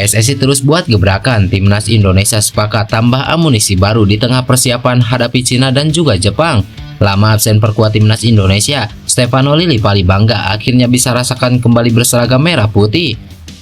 PSSI terus buat gebrakan, timnas Indonesia sepakat tambah amunisi baru di tengah persiapan hadapi Cina dan juga Jepang. Lama absen perkuat timnas Indonesia, Stefano Lillipali bangga akhirnya bisa rasakan kembali berseragam merah putih.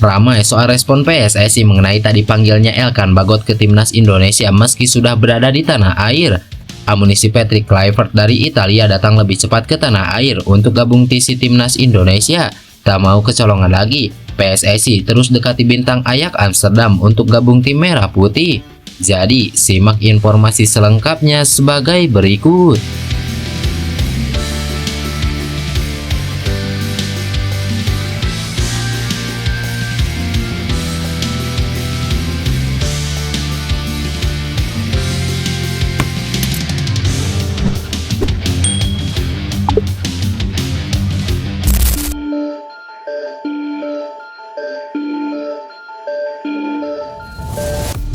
Ramai soal respon PSSI mengenai tak dipanggilnya Elkan Bagot ke timnas Indonesia meski sudah berada di tanah air. Amunisi Patrick Kluivert dari Italia datang lebih cepat ke tanah air untuk gabung TC timnas Indonesia. Tak mau kecolongan lagi, PSSI terus dekati bintang Ajax Amsterdam untuk gabung tim merah putih. Jadi, simak informasi selengkapnya sebagai berikut.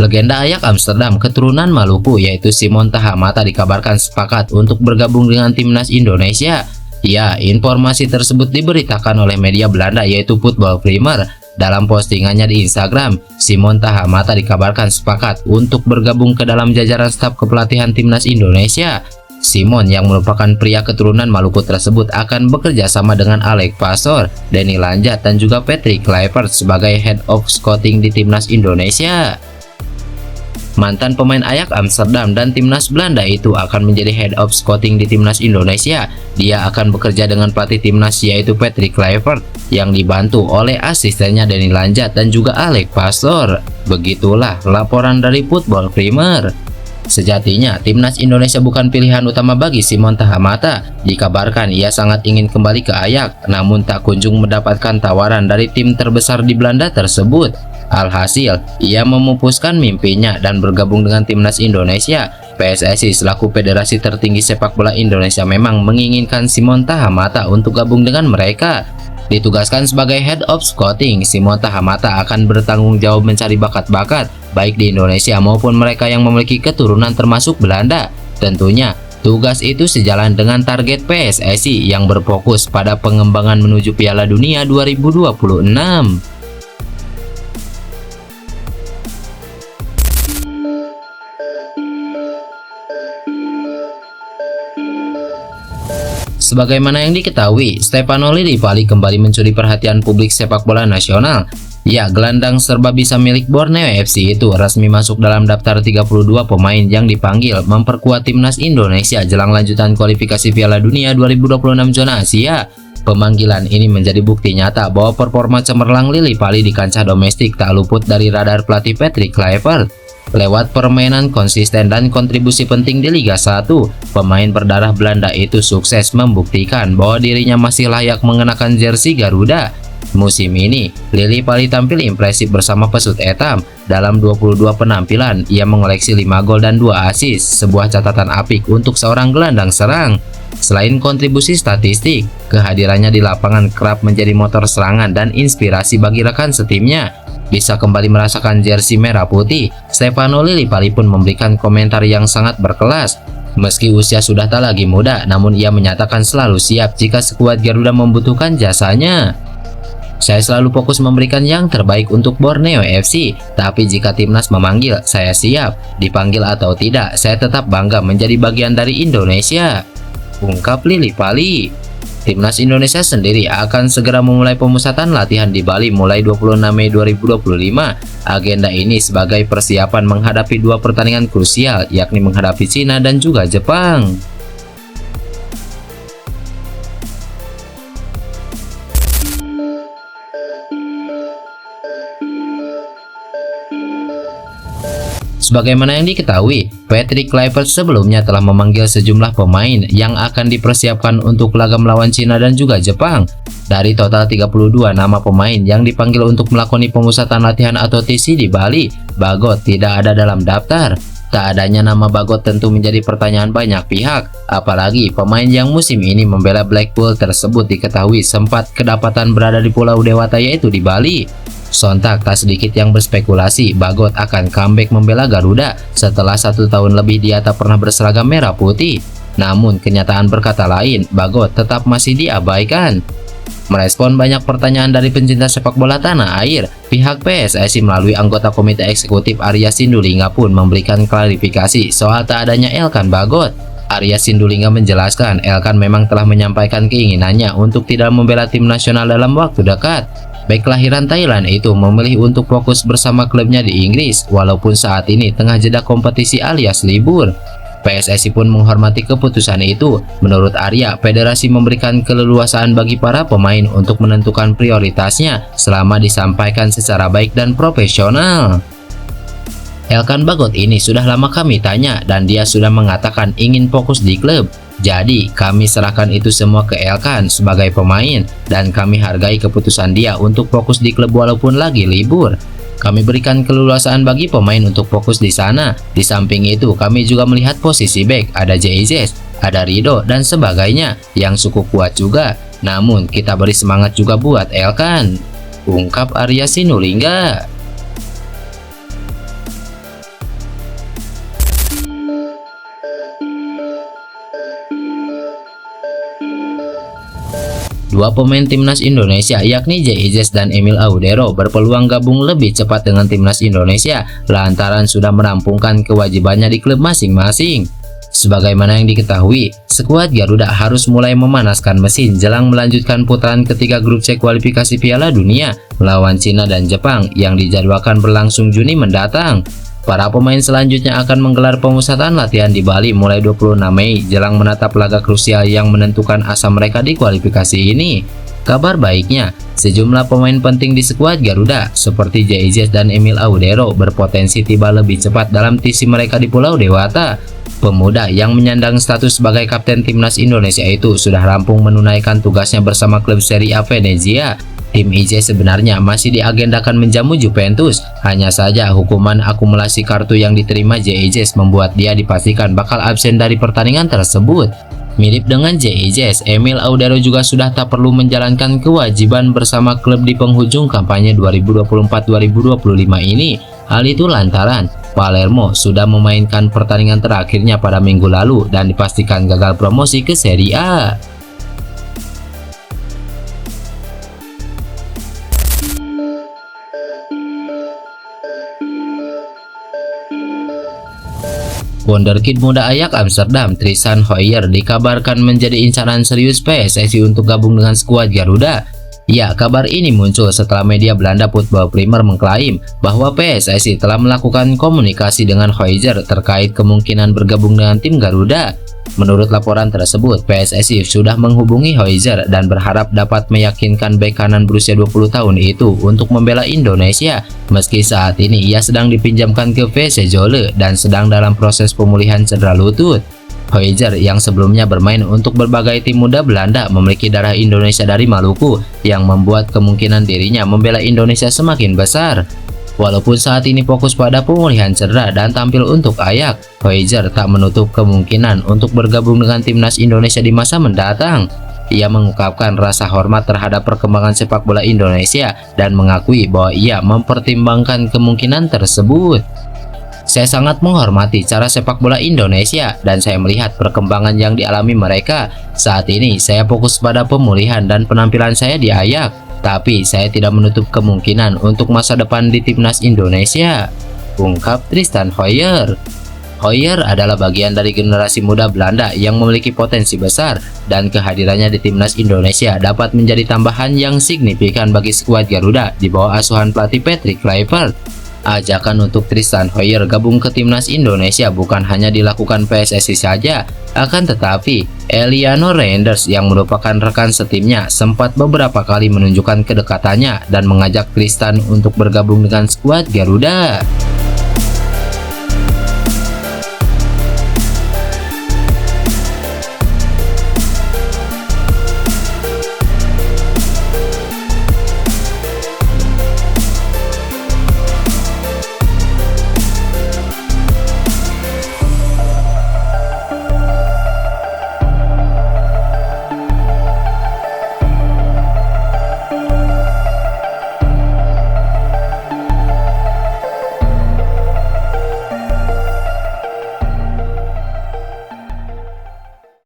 Legenda Ajax Amsterdam keturunan Maluku yaitu Simon Tahamata dikabarkan sepakat untuk bergabung dengan timnas Indonesia. Ya, informasi tersebut diberitakan oleh media Belanda yaitu Football Primer. Dalam postingannya di Instagram, Simon Tahamata dikabarkan sepakat untuk bergabung ke dalam jajaran staf kepelatihan timnas Indonesia. Simon yang merupakan pria keturunan Maluku tersebut akan bekerja sama dengan Alex Pastor, Denny Lanjat dan juga Patrick Kluivert sebagai Head of Scouting di timnas Indonesia. Mantan pemain Ajax Amsterdam dan timnas Belanda itu akan menjadi Head of Scouting di timnas Indonesia. Dia akan bekerja dengan pelatih timnas yaitu Patrick Kluivert yang dibantu oleh asistennya Denny Lanjat dan juga Alex Pastor. Begitulah laporan dari Football Primer. Sejatinya, timnas Indonesia bukan pilihan utama bagi Simon Tahamata. Dikabarkan ia sangat ingin kembali ke Ajax, namun tak kunjung mendapatkan tawaran dari tim terbesar di Belanda tersebut. Alhasil, ia memupuskan mimpinya dan bergabung dengan timnas Indonesia. PSSI selaku federasi tertinggi sepak bola Indonesia memang menginginkan Simon Tahamata untuk gabung dengan mereka. Ditugaskan sebagai Head of Scouting, Simon Tahamata akan bertanggung jawab mencari bakat-bakat baik di Indonesia maupun mereka yang memiliki keturunan termasuk Belanda. Tentunya, tugas itu sejalan dengan target PSSI yang berfokus pada pengembangan menuju Piala Dunia 2026. Sebagaimana yang diketahui, Stefano Lillipali kembali mencuri perhatian publik sepak bola nasional. Ya, gelandang serba bisa milik Borneo FC itu resmi masuk dalam daftar 32 pemain yang dipanggil memperkuat timnas Indonesia jelang lanjutan kualifikasi Piala Dunia 2026 zona Asia. Pemanggilan ini menjadi bukti nyata bahwa performa cemerlang Lillipali di kancah domestik tak luput dari radar pelatih Patrick Kluivert. Lewat permainan konsisten dan kontribusi penting di Liga 1, pemain berdarah Belanda itu sukses membuktikan bahwa dirinya masih layak mengenakan jersey Garuda. Musim ini, Lillipali tampil impresif bersama pesut etam. Dalam 22 penampilan, ia mengoleksi 5 gol dan 2 assist, sebuah catatan apik untuk seorang gelandang serang. Selain kontribusi statistik, kehadirannya di lapangan kerap menjadi motor serangan dan inspirasi bagi rekan setimnya. Bisa kembali merasakan jersey merah putih, Stefano Lillipali pun memberikan komentar yang sangat berkelas. Meski usia sudah tak lagi muda, namun ia menyatakan selalu siap jika skuad Garuda membutuhkan jasanya. Saya selalu fokus memberikan yang terbaik untuk Borneo FC, tapi jika timnas memanggil, saya siap. Dipanggil atau tidak, saya tetap bangga menjadi bagian dari Indonesia, ungkap Lillipali. Timnas Indonesia sendiri akan segera memulai pemusatan latihan di Bali mulai 26 Mei 2025. Agenda ini sebagai persiapan menghadapi 2 pertandingan krusial, yakni menghadapi Cina dan juga Jepang. Sebagaimana yang diketahui, Patrick Kluivert sebelumnya telah memanggil sejumlah pemain yang akan dipersiapkan untuk laga melawan Cina dan juga Jepang. Dari total 32 nama pemain yang dipanggil untuk melakoni pemusatan latihan atau TC di Bali, Bagot tidak ada dalam daftar. Tak adanya nama Bagot tentu menjadi pertanyaan banyak pihak, apalagi pemain yang musim ini membela Blackpool tersebut diketahui sempat kedapatan berada di Pulau Dewata yaitu di Bali. Sontak tak sedikit yang berspekulasi Bagot akan comeback membela Garuda setelah 1 tahun lebih dia tak pernah berseragam merah putih. Namun kenyataan berkata lain, Bagot tetap masih diabaikan. Merespon banyak pertanyaan dari pencinta sepak bola tanah air, Pihak PSSI melalui anggota Komite Eksekutif Arya Sinulinga pun memberikan klarifikasi soal tak adanya Elkan Bagot. Arya Sinulinga menjelaskan Elkan memang telah menyampaikan keinginannya untuk tidak membela tim nasional dalam waktu dekat. Bek kelahiran Thailand itu memilih untuk fokus bersama klubnya di Inggris walaupun saat ini tengah jeda kompetisi alias libur. PSSI pun menghormati keputusan itu. Menurut Arya, federasi memberikan keleluasaan bagi para pemain untuk menentukan prioritasnya selama disampaikan secara baik dan profesional. Elkan Bagot ini sudah lama kami tanya dan dia sudah mengatakan ingin fokus di klub. Jadi kami serahkan itu semua ke Elkan sebagai pemain dan kami hargai keputusan dia untuk fokus di klub walaupun lagi libur. Kami berikan keleluasaan bagi pemain untuk fokus di sana. Di samping itu, kami juga melihat posisi bek, ada JIZ, ada Rido, dan sebagainya yang cukup kuat juga. Namun, kita beri semangat juga buat Elkan, ungkap Arya Sinulinga. Dua pemain timnas Indonesia yakni JIZ dan Emil Audero berpeluang gabung lebih cepat dengan timnas Indonesia lantaran sudah merampungkan kewajibannya di klub masing-masing. Sebagaimana yang diketahui, skuad Garuda harus mulai memanaskan mesin jelang melanjutkan putaran ketiga grup C kualifikasi Piala Dunia melawan Cina dan Jepang yang dijadwalkan berlangsung Juni mendatang. Para pemain selanjutnya akan menggelar pemusatan latihan di Bali mulai 26 Mei jelang menatap laga krusial yang menentukan asa mereka di kualifikasi ini. Kabar baiknya, sejumlah pemain penting di skuad Garuda seperti JIZ dan Emil Audero berpotensi tiba lebih cepat dalam TC mereka di Pulau Dewata. Pemuda yang menyandang status sebagai kapten timnas Indonesia itu sudah rampung menunaikan tugasnya bersama klub Serie A Venezia. Tim IJ sebenarnya masih diagendakan menjamu Juventus, hanya saja hukuman akumulasi kartu yang diterima JIZ membuat dia dipastikan bakal absen dari pertandingan tersebut. Mirip dengan JIZ, Emil Audero juga sudah tak perlu menjalankan kewajiban bersama klub di penghujung kampanye 2024-2025 ini. Hal itu lantaran Palermo sudah memainkan pertandingan terakhirnya pada minggu lalu dan dipastikan gagal promosi ke Serie A. Wonderkid muda Ajax Amsterdam, Tristan Hoyer dikabarkan menjadi incaran serius PSSI untuk gabung dengan skuad Garuda. Ya, kabar ini muncul setelah media Belanda Football Primer mengklaim bahwa PSSI telah melakukan komunikasi dengan Hoyer terkait kemungkinan bergabung dengan tim Garuda. Menurut laporan tersebut, PSSI sudah menghubungi Hoyer dan berharap dapat meyakinkan bek kanan berusia 20 tahun itu untuk membela Indonesia. Meski saat ini ia sedang dipinjamkan ke VC Zwolle dan sedang dalam proses pemulihan cedera lutut. Hoyer yang sebelumnya bermain untuk berbagai tim muda Belanda memiliki darah Indonesia dari Maluku yang membuat kemungkinan dirinya membela Indonesia semakin besar. Walaupun saat ini fokus pada pemulihan cedera dan tampil untuk Ajax, Hoyer tak menutup kemungkinan untuk bergabung dengan timnas Indonesia di masa mendatang. Ia mengungkapkan rasa hormat terhadap perkembangan sepak bola Indonesia dan mengakui bahwa ia mempertimbangkan kemungkinan tersebut. Saya sangat menghormati cara sepak bola Indonesia dan saya melihat perkembangan yang dialami mereka. Saat ini saya fokus pada pemulihan dan penampilan saya di Ajax. Tapi saya tidak menutup kemungkinan untuk masa depan di timnas Indonesia, ungkap Tristan Hoyer. Hoyer adalah bagian dari generasi muda Belanda yang memiliki potensi besar dan kehadirannya di timnas Indonesia dapat menjadi tambahan yang signifikan bagi skuad Garuda di bawah asuhan pelatih Patrick Kluivert. Ajakan untuk Tristan Hoyer gabung ke timnas Indonesia bukan hanya dilakukan PSSI saja, akan tetapi Eliano Reinders yang merupakan rekan setimnya sempat beberapa kali menunjukkan kedekatannya dan mengajak Tristan untuk bergabung dengan skuad Garuda.